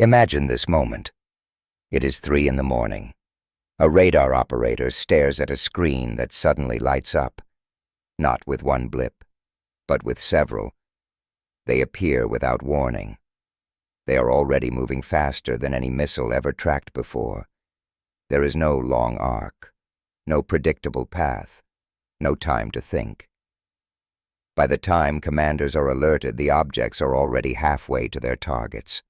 Imagine this moment. It is 3 in the morning. A radar operator stares at a screen that suddenly lights up, not with one blip, but with several. They appear without warning. They are already moving faster than any missile ever tracked before. There is no long arc, no predictable path, no time to think. By the time commanders are alerted, the objects are already halfway to their targets.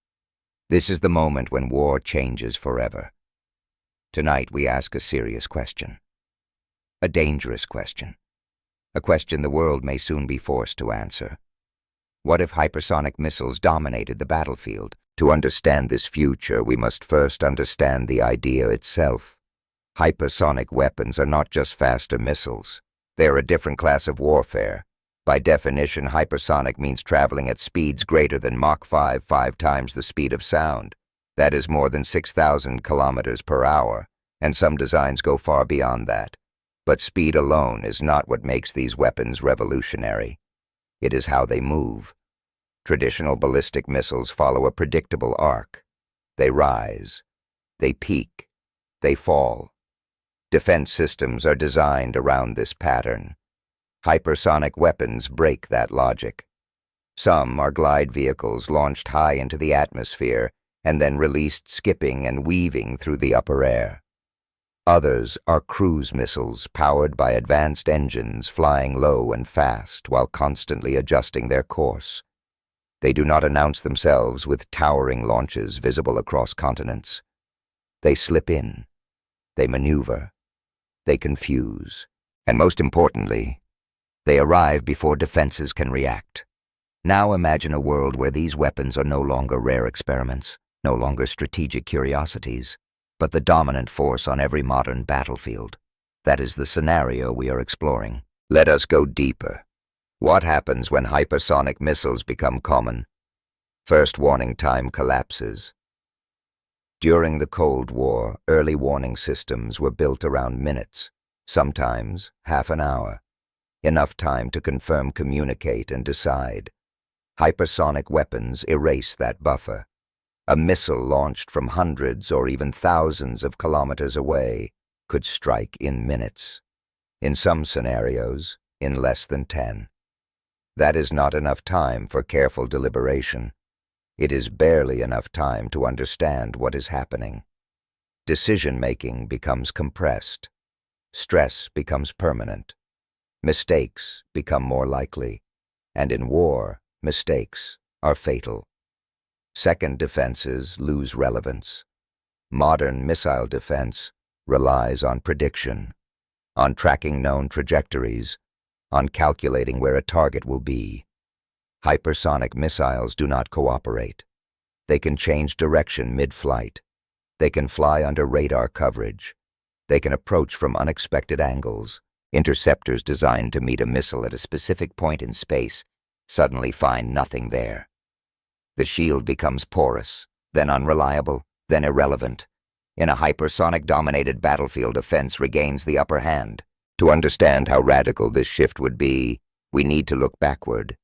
This is the moment when war changes forever. Tonight we ask a serious question. A dangerous question. A question the world may soon be forced to answer. What if hypersonic missiles dominated the battlefield? To understand this future, we must first understand the idea itself. Hypersonic weapons are not just faster missiles. They are a different class of warfare. By definition, hypersonic means traveling at speeds greater than Mach 5, 5 times the speed of sound. That is more than 6,000 kilometers per hour, and some designs go far beyond that. But speed alone is not what makes these weapons revolutionary. It is how they move. Traditional ballistic missiles follow a predictable arc. They rise, they peak, they fall. Defense systems are designed around this pattern. Hypersonic weapons break that logic. Some are glide vehicles launched high into the atmosphere and then released skipping and weaving through the upper air. Others are cruise missiles powered by advanced engines flying low and fast while constantly adjusting their course. They do not announce themselves with towering launches visible across continents. They slip in, they maneuver, they confuse, and most importantly, they arrive before defenses can react. Now imagine a world where these weapons are no longer rare experiments, no longer strategic curiosities, but the dominant force on every modern battlefield. That is the scenario we are exploring. Let us go deeper. What happens when hypersonic missiles become common? First warning time collapses. During the Cold War, early warning systems were built around minutes, sometimes half an hour. Enough time to confirm, communicate, and decide. Hypersonic weapons erase that buffer. A missile launched from hundreds or even thousands of kilometers away could strike in minutes. In some scenarios, in less than 10. That is not enough time for careful deliberation. It is barely enough time to understand what is happening. Decision-making becomes compressed. Stress becomes permanent. Mistakes become more likely, and in war, mistakes are fatal. Second defenses lose relevance. Modern missile defense relies on prediction, on tracking known trajectories, on calculating where a target will be. Hypersonic missiles do not cooperate. They can change direction mid-flight. They can fly under radar coverage. They can approach from unexpected angles. Interceptors designed to meet a missile at a specific point in space suddenly find nothing there. The shield becomes porous, then unreliable, then irrelevant. In a hypersonic-dominated battlefield, defense regains the upper hand. To understand how radical this shift would be, we need to look backward.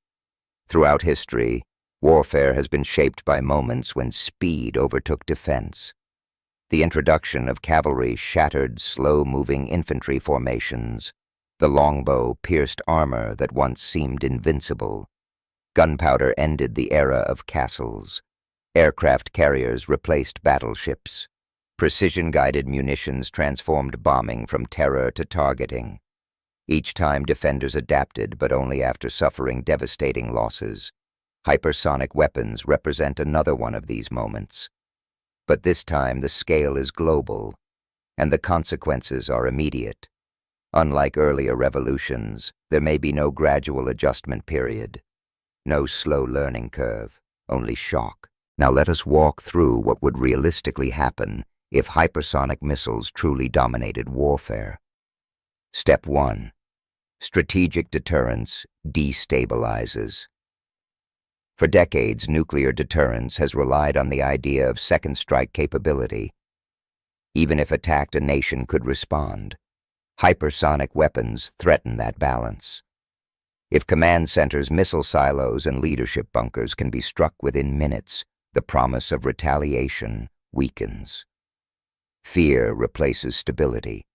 Throughout history, warfare has been shaped by moments when speed overtook defense. The introduction of cavalry shattered slow-moving infantry formations. The longbow pierced armor that once seemed invincible. Gunpowder ended the era of castles. Aircraft carriers replaced battleships. Precision-guided munitions transformed bombing from terror to targeting. Each time defenders adapted, but only after suffering devastating losses. Hypersonic weapons represent another one of these moments. But this time the scale is global, and the consequences are immediate. Unlike earlier revolutions, there may be no gradual adjustment period. No slow learning curve, only shock. Now let us walk through what would realistically happen if hypersonic missiles truly dominated warfare. Step 1. Strategic deterrence destabilizes. For decades, nuclear deterrence has relied on the idea of second strike capability. Even if attacked, a nation could respond. Hypersonic weapons threaten that balance. If command centers, missile silos, and leadership bunkers can be struck within minutes, The promise of retaliation weakens. Fear replaces stability.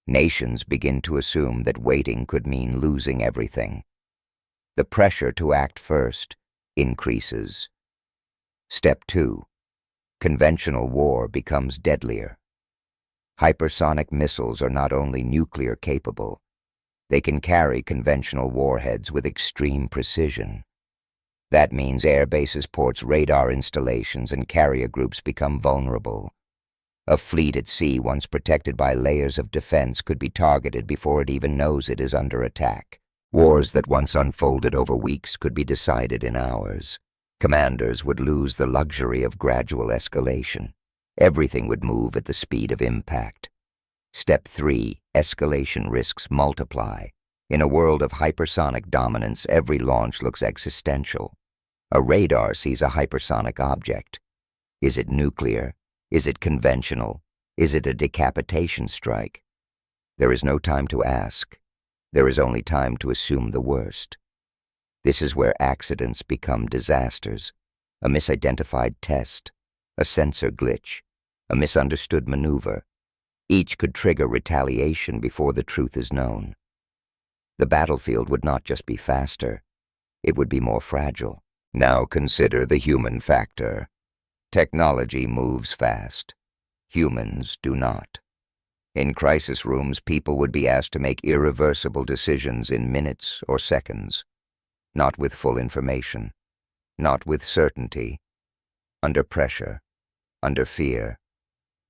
Nations begin to assume that waiting could mean losing everything. The pressure to act first increases. Step 2. Conventional war becomes deadlier. Hypersonic missiles are not only nuclear capable, they can carry conventional warheads with extreme precision. That means air bases, ports, radar installations, and carrier groups become vulnerable. A fleet at sea once protected by layers of defense could be targeted before it even knows it is under attack. Wars that once unfolded over weeks could be decided in hours. Commanders would lose the luxury of gradual escalation. Everything would move at the speed of impact. Step 3. Escalation risks multiply. In a world of hypersonic dominance, every launch looks existential. A radar sees a hypersonic object. Is it nuclear? Is it conventional? Is it a decapitation strike? There is no time to ask. There is only time to assume the worst. This is where accidents become disasters. A misidentified test, a sensor glitch, a misunderstood maneuver. Each could trigger retaliation before the truth is known. The battlefield would not just be faster, it would be more fragile. Now consider the human factor. Technology moves fast. Humans do not. In crisis rooms, people would be asked to make irreversible decisions in minutes or seconds. Not with full information. Not with certainty. Under pressure. Under fear.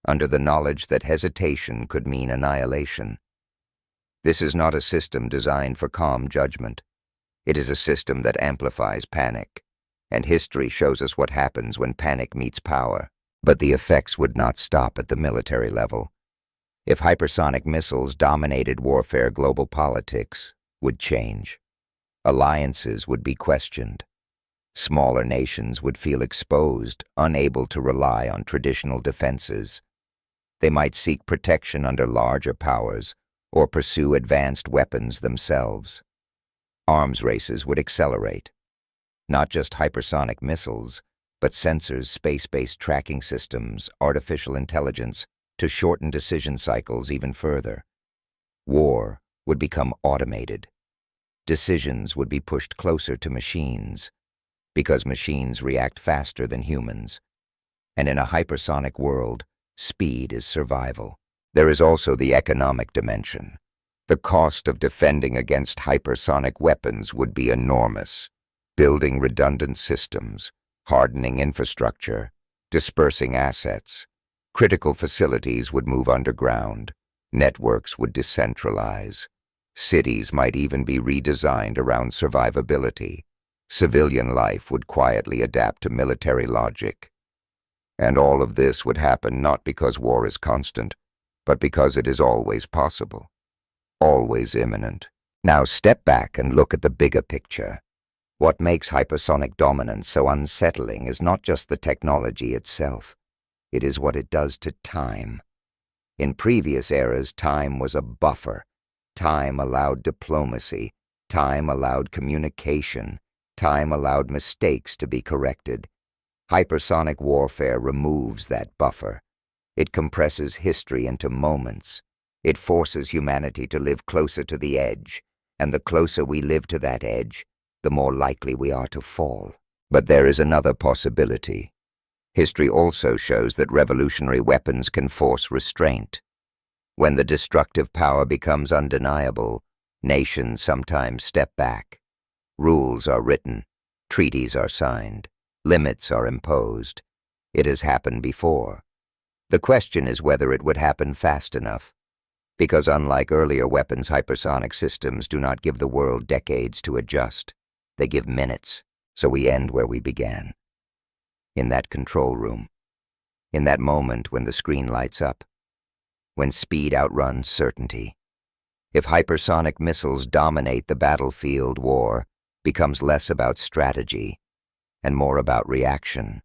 Under the knowledge that hesitation could mean annihilation. This is not a system designed for calm judgment. It is a system that amplifies panic. And history shows us what happens when panic meets power. But the effects would not stop at the military level. If hypersonic missiles dominated warfare, global politics would change. Alliances would be questioned. Smaller nations would feel exposed, unable to rely on traditional defenses. They might seek protection under larger powers or pursue advanced weapons themselves. Arms races would accelerate. Not just hypersonic missiles, but sensors, space-based tracking systems, artificial intelligence, to shorten decision cycles even further. War would become automated. Decisions would be pushed closer to machines, because machines react faster than humans. And in a hypersonic world, speed is survival. There is also the economic dimension. The cost of defending against hypersonic weapons would be enormous. Building redundant systems, hardening infrastructure, dispersing assets. Critical facilities would move underground. Networks would decentralize. Cities might even be redesigned around survivability. Civilian life would quietly adapt to military logic. And all of this would happen not because war is constant, but because it is always possible, always imminent. Now step back and look at the bigger picture. What makes hypersonic dominance so unsettling is not just the technology itself. It is what it does to time. In previous eras, time was a buffer. Time allowed diplomacy. Time allowed communication. Time allowed mistakes to be corrected. Hypersonic warfare removes that buffer. It compresses history into moments. It forces humanity to live closer to the edge, and the closer we live to that edge, the more likely we are to fall. But there is another possibility. History also shows that revolutionary weapons can force restraint. When the destructive power becomes undeniable, nations sometimes step back. Rules are written, treaties are signed, limits are imposed. It has happened before. The question is whether it would happen fast enough. Because unlike earlier weapons, hypersonic systems do not give the world decades to adjust. They give minutes, so we end where we began. In that control room. In that moment when the screen lights up. When speed outruns certainty. If hypersonic missiles dominate the battlefield, war becomes less about strategy and more about reaction.